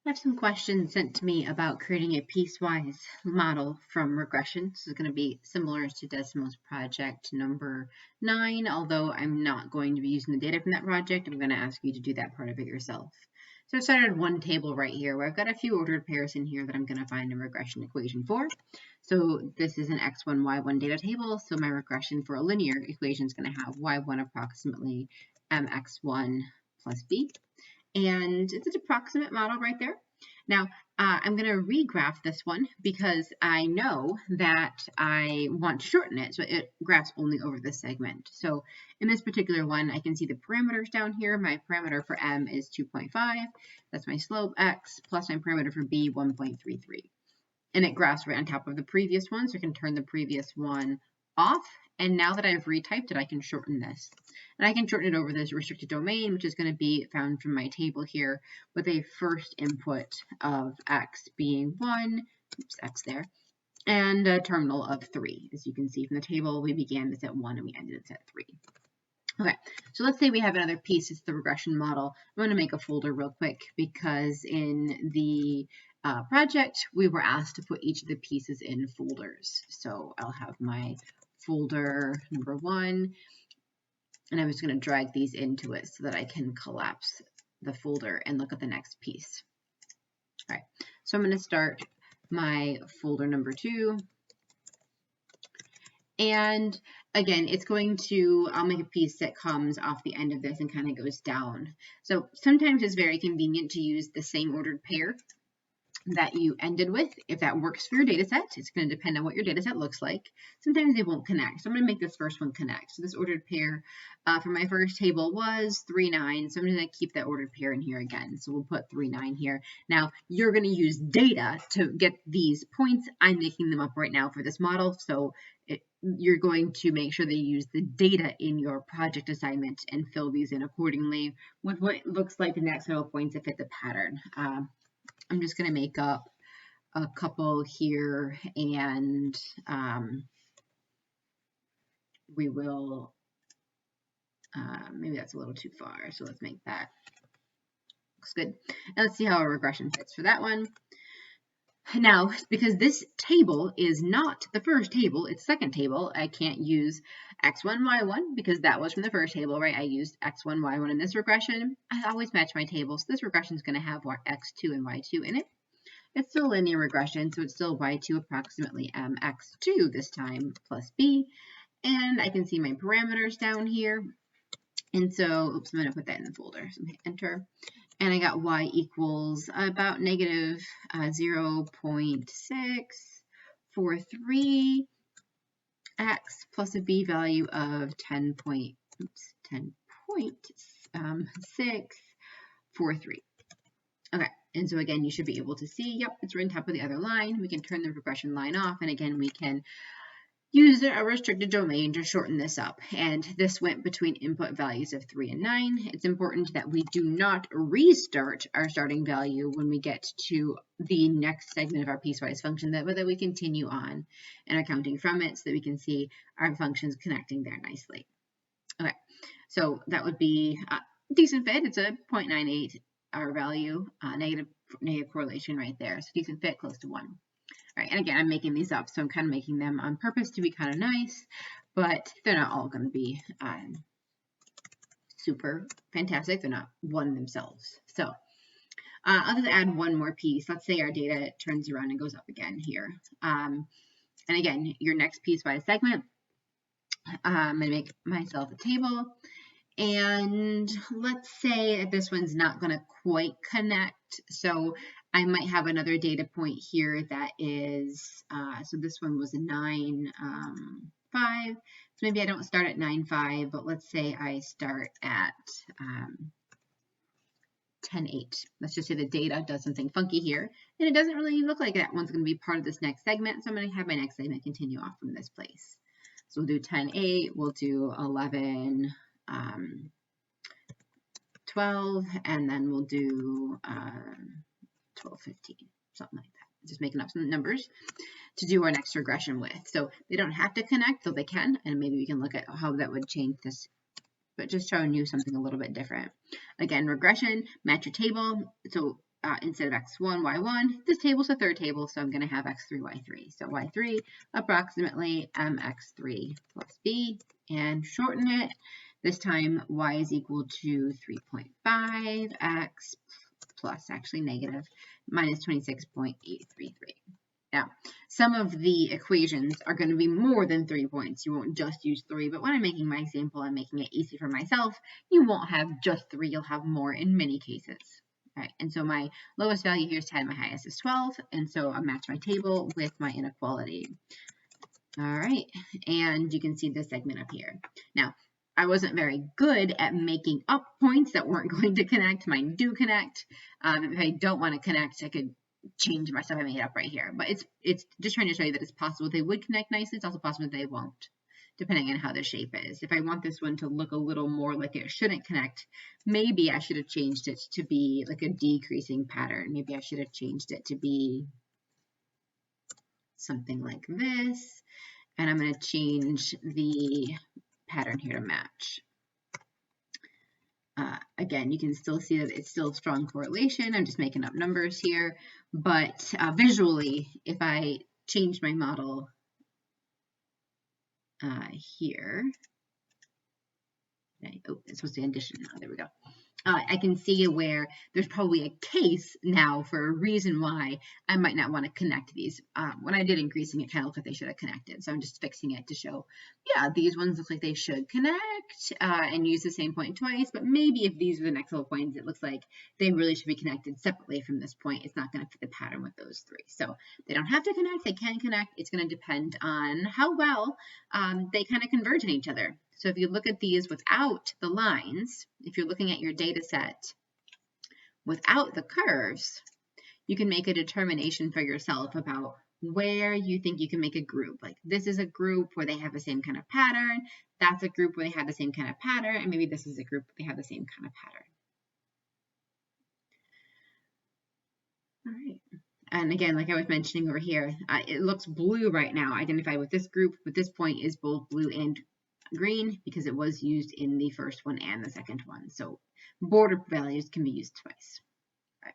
I have some questions sent to me about creating a piecewise model from regression. This is going to be similar to Desimo's project number 9, although I'm not going to be using the data from that project. I'm going to ask you to do that part of it yourself. So I started one table right here where I've got a few ordered pairs in here that I'm going to find a regression equation for. So this is an x1, y1 data table. So my regression for a linear equation is going to have y1 approximately mx1 plus b. And it's an approximate model right there. Now, I'm going to regraph this one because I know that I want to shorten it so it graphs only over this segment. So in this particular one, I can see the parameters down here. My parameter for m is 2.5. That's my slope x plus my parameter for b, 1.33. And it graphs right on top of the previous one, so I can turn the previous one off. And now that I've retyped it, I can shorten this. And I can shorten it over this restricted domain, which is going to be found from my table here with a first input of x being 1, oops, x there, and a terminal of 3. As you can see from the table, we began this at 1 and we ended this at 3. Okay, so let's say we have another piece. It's the regression model. I'm going to make a folder real quick because in the project, we were asked to put each of the pieces in folders. So I'll have my folder number 1, and I'm just going to drag these into it so that I can collapse the folder and look at the next piece. All right, so I'm going to start my folder number 2. And again, it's going to, I'll make a piece that comes off the end of this and kind of goes down. So sometimes it's very convenient to use the same ordered pair that you ended with. If that works for your data set, it's going to depend on what your data set looks like. Sometimes they won't connect. So I'm going to make this first one connect. So this ordered pair for my first table was 3, 9. So I'm going to keep that ordered pair in here again. So we'll put 3, 9 here. Now you're going to use data to get these points. I'm making them up right now for this model. So you're going to make sure that you use the data in your project assignment and fill these in accordingly with what looks like the next several points that fit the pattern. I'm just going to make up a couple here, and we will, maybe that's a little too far, so let's make that, looks good. And let's see how our regression fits for that one. Now, because this table is not the first table, it's second table, I can't use x1, y1 because that was from the first table, right? I used x1, y1 in this regression. I always match my tables. So this regression is going to have x2 and y2 in it. It's still a linear regression, so it's still y2 approximately mx2 this time plus b. And I can see my parameters down here. And so, oops, I'm going to put that in the folder. So I'm going to enter. And I got y equals about negative 0.643 x plus a b value of 10.643. Okay, and so again, you should be able to see, yep, it's right on top of the other line. We can turn the regression line off, and again, we can use a restricted domain to shorten this up. And this went between input values of 3 and 9. It's important that we do not restart our starting value when we get to the next segment of our piecewise function, but that we continue on and are counting from it so that we can see our functions connecting there nicely. Okay, so that would be a decent fit. It's a 0.98 our value, negative correlation right there. So decent fit, close to 1. All right, and again, I'm making these up, so I'm kind of making them on purpose to be kind of nice, but they're not all going to be super fantastic. They're not one themselves. So I'll just add one more piece. Let's say our data turns around and goes up again here. And again, your next piecewise segment, I'm going to make myself a table. And let's say that this one's not going to quite connect. So I might have another data point here that is, so this one was a 9.5. So maybe I don't start at 9.5, but let's say I start at 10.8. Let's just say the data does something funky here. And it doesn't really look like that one's going to be part of this next segment. So I'm going to have my next segment continue off from this place. So we'll do 10.8, we'll do 11. 12, and then we'll do 12.15, something like that. Just making up some numbers to do our next regression with. So they don't have to connect, though they can, and maybe we can look at how that would change this, but just showing you something a little bit different. Again, regression, match your table. So instead of x1, y1, this table's the third table, so I'm going to have x3, y3. So y3 approximately mx3 plus b, and shorten it. This time y is equal to 3.5x plus, actually negative, minus 26.833. Now, some of the equations are going to be more than 3 points. You won't just use 3, but when I'm making my example, I'm making it easy for myself. You won't have just 3, you'll have more in many cases. All right, and so my lowest value here is 10, my highest is 12, and so I match my table with my inequality. All right, and you can see this segment up here. Now, I wasn't very good at making up points that weren't going to connect. Mine do connect. If I don't want to connect, I could change my stuff I made up right here. But it's just trying to show you that it's possible they would connect nicely. It's also possible they won't, depending on how the shape is. If I want this one to look a little more like it shouldn't connect, maybe I should have changed it to be like a decreasing pattern. Maybe I should have changed it to be something like this. And I'm going to change the pattern here to match. Again, you can still see that it's still strong correlation. I'm just making up numbers here. But visually, if I change my model here, oh, it's supposed to be addition now. There we go. I can see where there's probably a case now for a reason why I might not want to connect these. When I did increasing, it kind of looked like they should have connected. So I'm just fixing it to show, yeah, these ones look like they should connect and use the same point twice. But maybe if these are the next level points, it looks like they really should be connected separately from this point. It's not going to fit the pattern with those 3. So they don't have to connect. They can connect. It's going to depend on how well they kind of converge in each other. So if you look at these without the lines, if you're looking at your data set without the curves, you can make a determination for yourself about where you think you can make a group. Like this is a group where they have the same kind of pattern. That's a group where they have the same kind of pattern. And maybe this is a group where they have the same kind of pattern. All right. And again, like I was mentioning over here, it looks blue right now, identified with this group, but this point is both blue and green because it was used in the first one and the second one. So border values can be used twice. All right.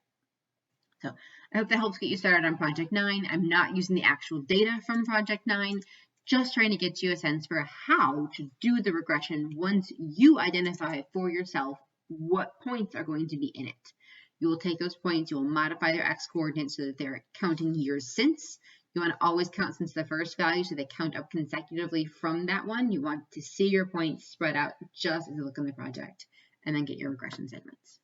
So I hope that helps get you started on Project 9. I'm not using the actual data from Project 9, just trying to get you a sense for how to do the regression once you identify for yourself what points are going to be in it. You will take those points, you will modify their x coordinates so that they're counting years since. You want to always count since the first value so they count up consecutively from that one. You want to see your points spread out just as you look on the project and then get your regression segments.